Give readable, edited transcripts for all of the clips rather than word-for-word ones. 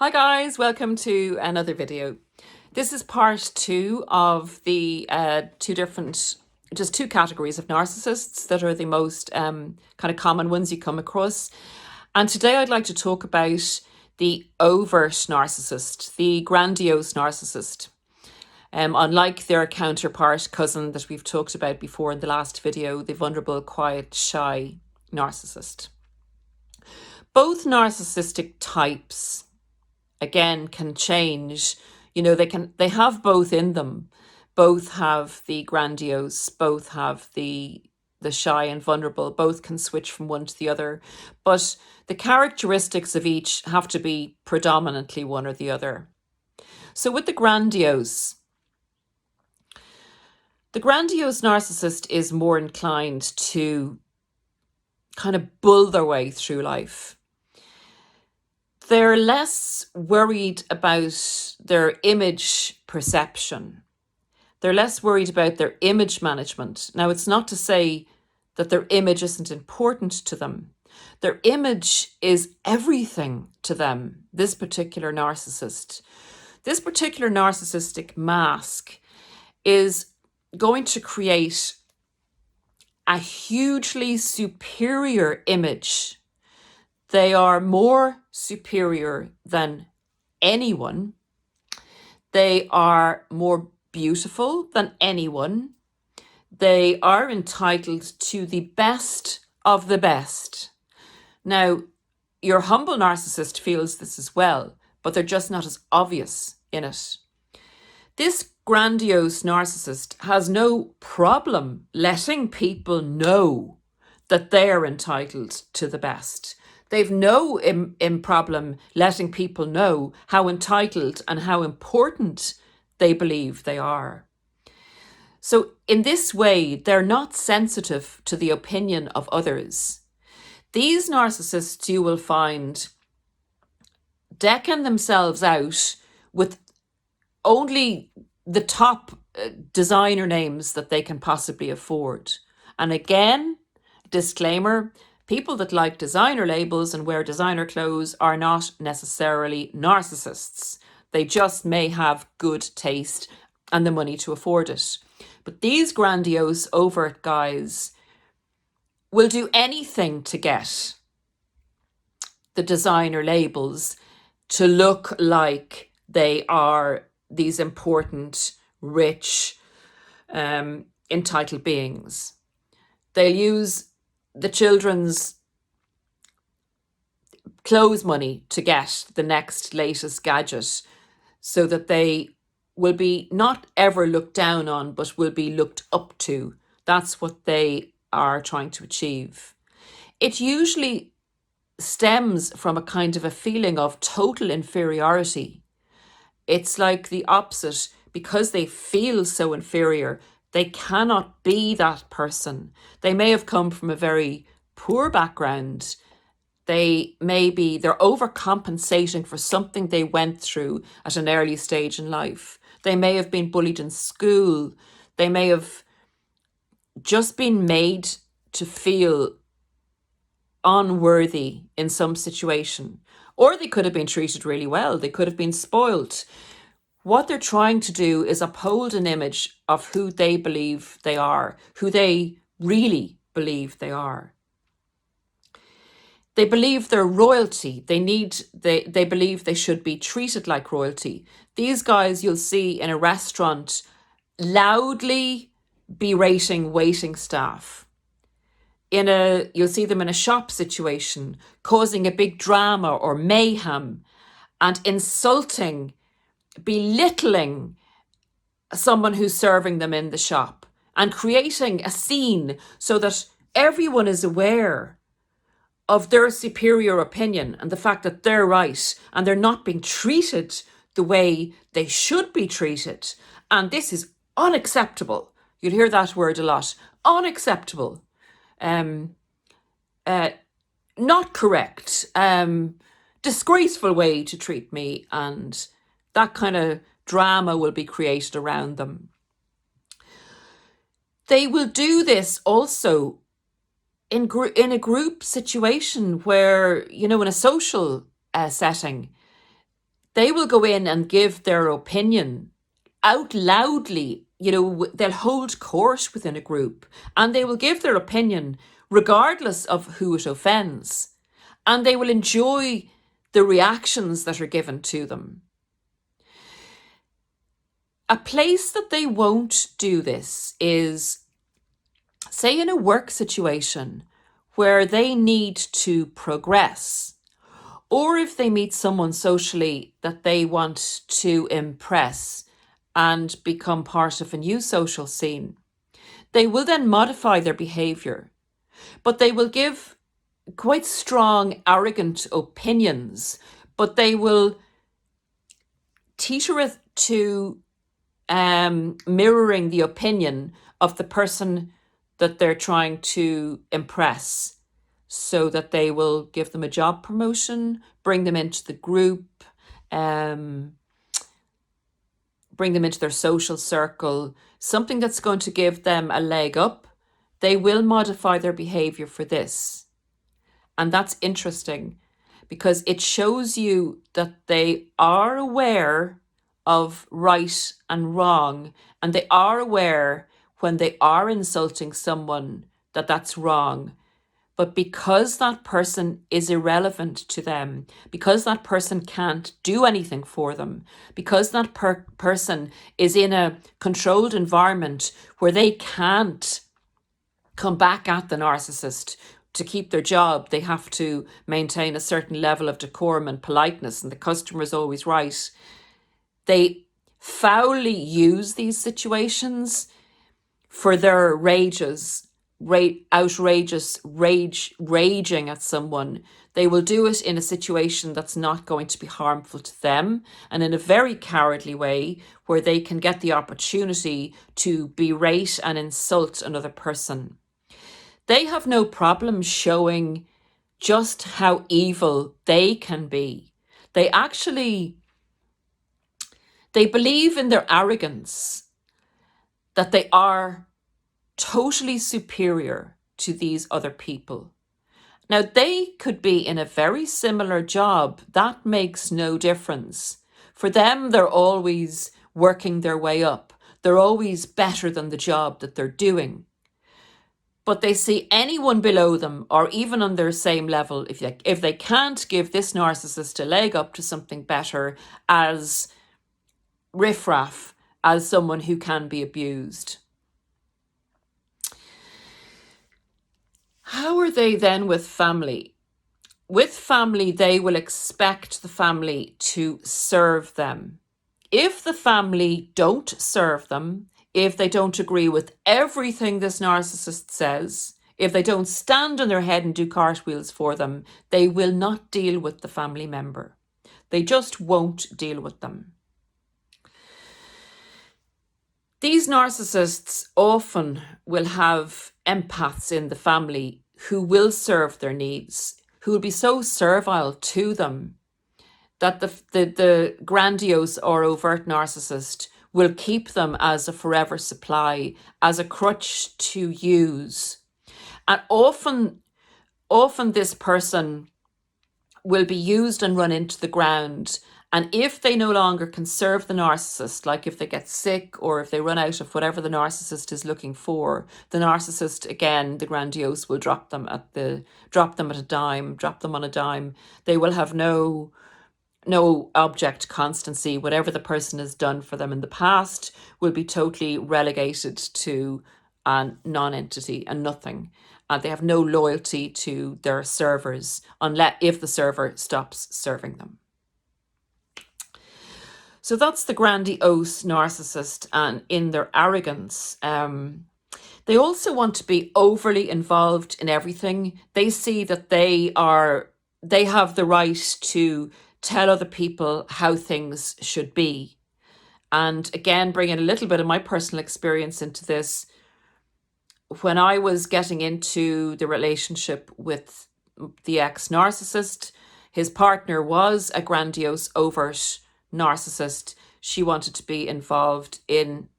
Hi guys, welcome to another video. This is part two of the two categories of narcissists that are the most kind of common ones you come across. And today I'd like to talk about the overt narcissist, the grandiose narcissist. Unlike their counterpart cousin that we've talked about before in the last video, the vulnerable, quiet, shy narcissist. Both narcissistic types, again, can change. They have both in them. Both have the grandiose, both have the shy and vulnerable, both can switch from one to the other. But the characteristics of each have to be predominantly one or the other. So with the grandiose narcissist is more inclined to kind of bull their way through life. They're less worried about their image perception. They're less worried about their image management. Now, it's not to say that their image isn't important to them. Their image is everything to them, this particular narcissist. This particular narcissistic mask is going to create a hugely superior image. They are more superior than anyone. They are more beautiful than anyone. They are entitled to the best of the best. Now, your humble narcissist feels this as well, but they're just not as obvious in it. This grandiose narcissist has no problem letting people know that they're entitled to the best. They've no problem letting people know how entitled and how important they believe they are. So in this way, they're not sensitive to the opinion of others. These narcissists, you will find, decking themselves out with only the top designer names that they can possibly afford. And again, disclaimer, people that like designer labels and wear designer clothes are not necessarily narcissists. They just may have good taste and the money to afford it. But these grandiose, overt guys will do anything to get the designer labels to look like they are these important, rich, entitled beings. They'll use the children's clothes money to get the next latest gadget so that they will be not ever looked down on, but will be looked up to. That's what they are trying to achieve. It usually stems from a kind of a feeling of total inferiority. It's like the opposite. Because they feel so inferior, they cannot be that person. They may have come from a very poor background. They're overcompensating for something they went through at an early stage in life. They may have been bullied in school. They may have just been made to feel unworthy in some situation. Or they could have been treated really well. They could have been spoiled. What they're trying to do is uphold an image of who they believe they are, who they really believe they are. They believe they're royalty. They believe they should be treated like royalty. These guys you'll see in a restaurant loudly berating waiting staff. You'll see them in a shop situation, causing a big drama or mayhem and insulting, belittling someone who's serving them in the shop and creating a scene so that everyone is aware of their superior opinion and the fact that they're right and they're not being treated the way they should be treated. And this is unacceptable. You'll hear that word a lot. Unacceptable. Not correct. Disgraceful way to treat me. And that kind of drama will be created around them. They will do this also in a group situation where, in a social setting, They will go in and give their opinion out loudly. They'll hold court within a group and they will give their opinion regardless of who it offends. And they will enjoy the reactions that are given to them. A place that they won't do this is, say, in a work situation where they need to progress, or if they meet someone socially that they want to impress and become part of a new social scene. They will then modify their behavior, but they will give quite strong, arrogant opinions, but they will teeter it to mirroring the opinion of the person that they're trying to impress, so that they will give them a job promotion, bring them into the group, bring them into their social circle, something that's going to give them a leg up. They will modify their behavior for this. And that's interesting because it shows you that they are aware of right and wrong, and they are aware when they are insulting someone that that's wrong. But because that person is irrelevant to them, because that person can't do anything for them, because that person is in a controlled environment where they can't come back at the narcissist to keep their job, they have to maintain a certain level of decorum and politeness, and the customer is always right. They foully use these situations for their outrageous raging at someone. They will do it in a situation that's not going to be harmful to them, and in a very cowardly way where they can get the opportunity to berate and insult another person. They have no problem showing just how evil they can be. They believe in their arrogance, that they are totally superior to these other people. Now, they could be in a very similar job. That makes no difference. For them, they're always working their way up. They're always better than the job that they're doing. But they see anyone below them or even on their same level, if they can't give this narcissist a leg up to something better, as riffraff, as someone who can be abused. How are they then with family? With family, they will expect the family to serve them. If the family don't serve them, if they don't agree with everything this narcissist says, if they don't stand on their head and do cartwheels for them, they will not deal with the family member. They just won't deal with them. These narcissists often will have empaths in the family who will serve their needs, who will be so servile to them that the grandiose or overt narcissist will keep them as a forever supply, as a crutch to use. And often this person will be used and run into the ground. And if they no longer can serve the narcissist, like if they get sick or if they run out of whatever the narcissist is looking for, the narcissist, again, the grandiose, will drop them on a dime. They will have no object constancy. Whatever the person has done for them in the past will be totally relegated to a non-entity and nothing. They have no loyalty to their servers if the server stops serving them. So that's the grandiose narcissist, and in their arrogance. They also want to be overly involved in everything. They see that they have the right to tell other people how things should be. And again, bringing a little bit of my personal experience into this, when I was getting into the relationship with the ex-narcissist, his partner was a grandiose, overt narcissist. She wanted to be involved in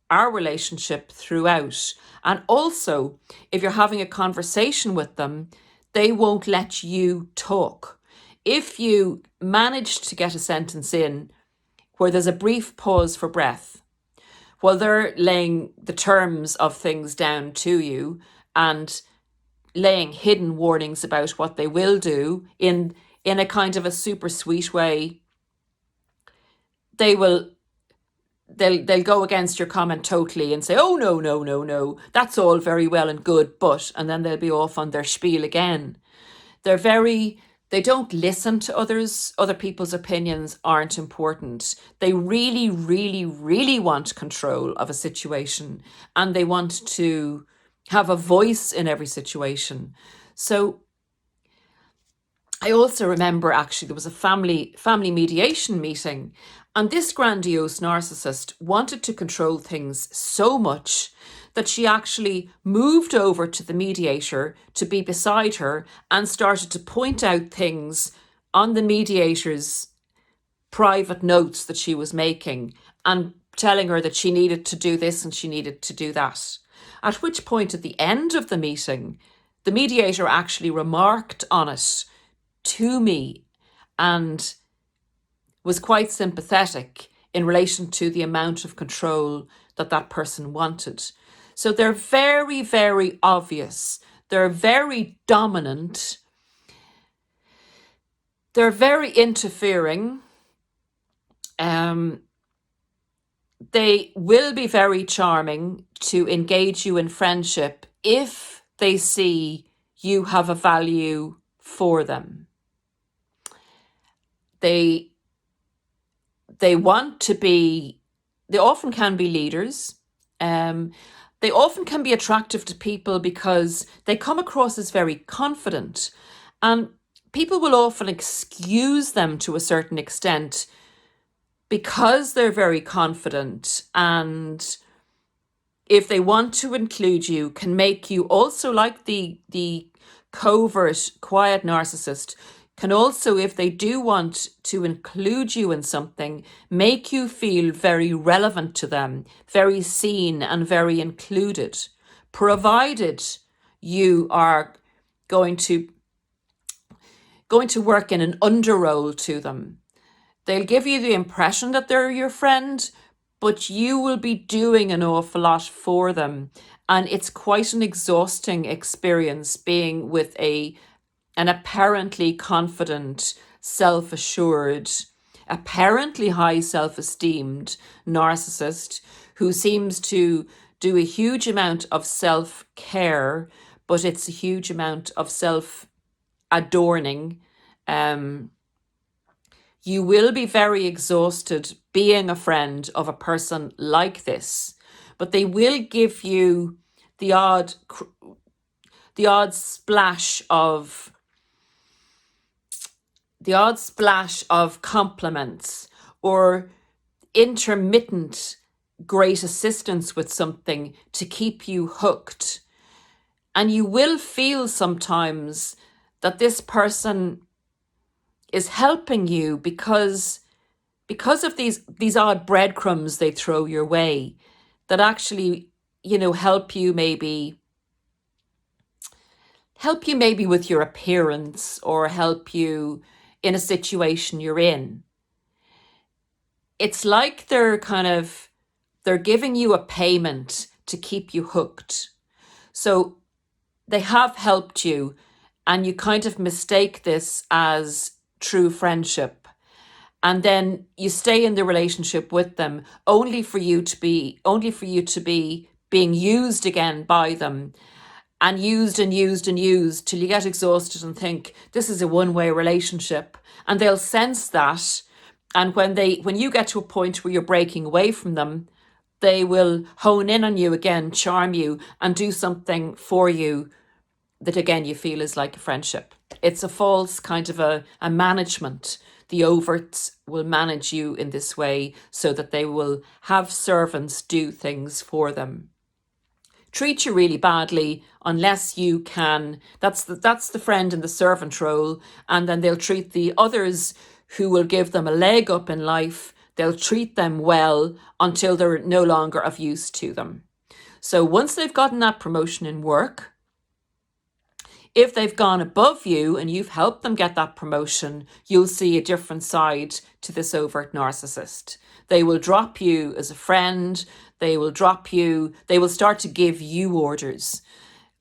our relationship throughout. And also, if you're having a conversation with them, they won't let you talk. if you manage to get a sentence in where there's a brief pause for breath, while they're laying the terms of things down to you and laying hidden warnings about what they will do in a kind of a super sweet way, they'll go against your comment totally and say, oh, no, no, no, no, that's all very well and good, but, and then they'll be off on their spiel again. They don't listen to others. Other people's opinions aren't important. They really, really, really want control of a situation, and they want to have a voice in every situation. So I also remember, actually, there was a family mediation meeting, and this grandiose narcissist wanted to control things so much that she actually moved over to the mediator to be beside her and started to point out things on the mediator's private notes that she was making and telling her that she needed to do this and she needed to do that. At which point, at the end of the meeting, the mediator actually remarked on it to me and was quite sympathetic in relation to the amount of control that that person wanted. So they're very, very obvious. They're very dominant. They're very interfering. They will be very charming to engage you in friendship if they see you have a value for them. They want to be, they often can be leaders. They often can be attractive to people because they come across as very confident, and people will often excuse them to a certain extent because they're very confident, and if they want to include you, can make you also, like the covert, quiet narcissist, can also, if they do want to include you in something, make you feel very relevant to them, very seen and very included, provided you are going to work in an underrole to them. They'll give you the impression that they're your friend, but you will be doing an awful lot for them. And it's quite an exhausting experience being with an apparently confident, self-assured, apparently high self-esteemed narcissist who seems to do a huge amount of self-care, but it's a huge amount of self-adorning. You will be very exhausted being a friend of a person like this, but they will give you the odd splash of compliments or intermittent great assistance with something to keep you hooked. And you will feel sometimes that this person is helping you because of these odd breadcrumbs they throw your way that actually, help you maybe with your appearance or help you in a situation you're in. It's like they're giving you a payment to keep you hooked. So they have helped you, and you kind of mistake this as true friendship. And then you stay in the relationship with them only for you to be being used again by them, and used and used and used till you get exhausted and think this is a one-way relationship. And they'll sense that. And when you get to a point where you're breaking away from them, they will hone in on you again, charm you, and do something for you that again you feel is like a friendship. It's a false kind of a management. The overts will manage you in this way so that they will have servants do things for them. Treat you really badly unless you can. That's the friend in the servant role, and then they'll treat the others who will give them a leg up in life. They'll treat them well until they're no longer of use to them. So once they've gotten that promotion in work, If they've gone above you and you've helped them get that promotion, you'll see a different side to this overt narcissist. They will drop you as a friend. They will start to give you orders.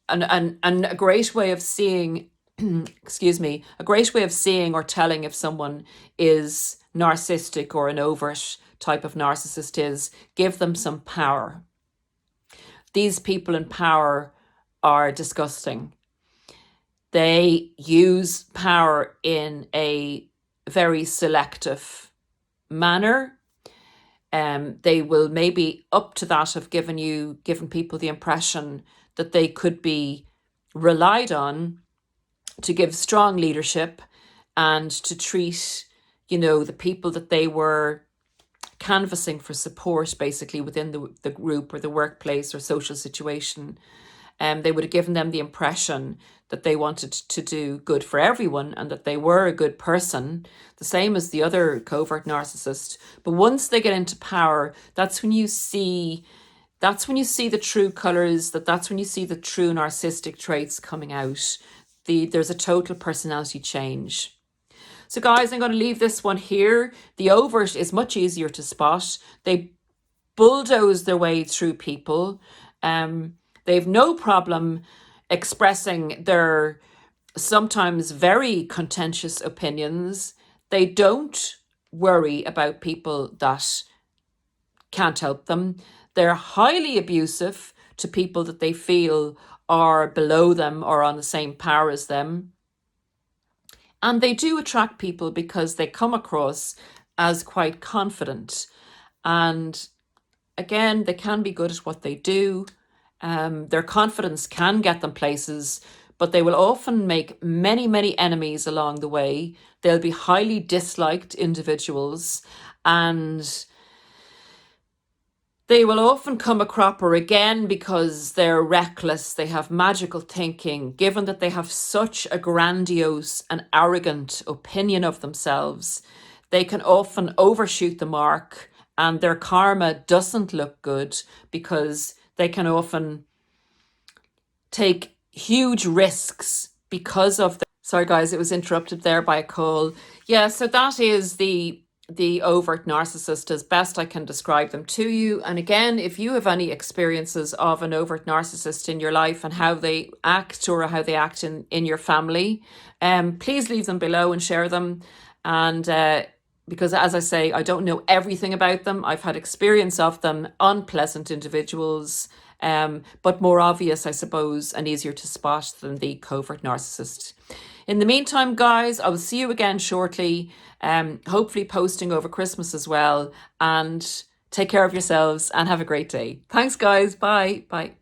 And a great way of seeing, excuse me, a great way of seeing or telling if someone is narcissistic or an overt type of narcissist is give them some power. These people in power are disgusting. They use power in a very selective manner. They will maybe up to that have given people the impression that they could be relied on to give strong leadership and to treat, the people that they were canvassing for support basically within the group or the workplace or social situation. They would have given them the impression that they wanted to do good for everyone and that they were a good person, the same as the other covert narcissist. But once they get into power, that's when you see the true colors, that's when you see the true narcissistic traits coming out. There's a total personality change. So guys, I'm going to leave this one here. The overt is much easier to spot. They bulldoze their way through people. They've no problem expressing their sometimes very contentious opinions. They don't worry about people that can't help them. They're highly abusive to people that they feel are below them or on the same power as them. And they do attract people because they come across as quite confident. And again, they can be good at what they do. Their confidence can get them places, but they will often make many, many enemies along the way. They'll be highly disliked individuals, and they will often come a cropper again because they're reckless. They have magical thinking. Given that they have such a grandiose and arrogant opinion of themselves, they can often overshoot the mark, and their karma doesn't look good because they can often take huge risks because of the... Sorry guys, it was interrupted there by a call. Yeah, so that is the overt narcissist as best I can describe them to you. And again, if you have any experiences of an overt narcissist in your life and how they act or how they act in your family, please leave them below and share them. And because as I say, I don't know everything about them. I've had experience of them, unpleasant individuals, but more obvious, I suppose, and easier to spot than the covert narcissist. In the meantime, guys, I will see you again shortly, hopefully posting over Christmas as well. And take care of yourselves and have a great day. Thanks, guys. Bye. Bye.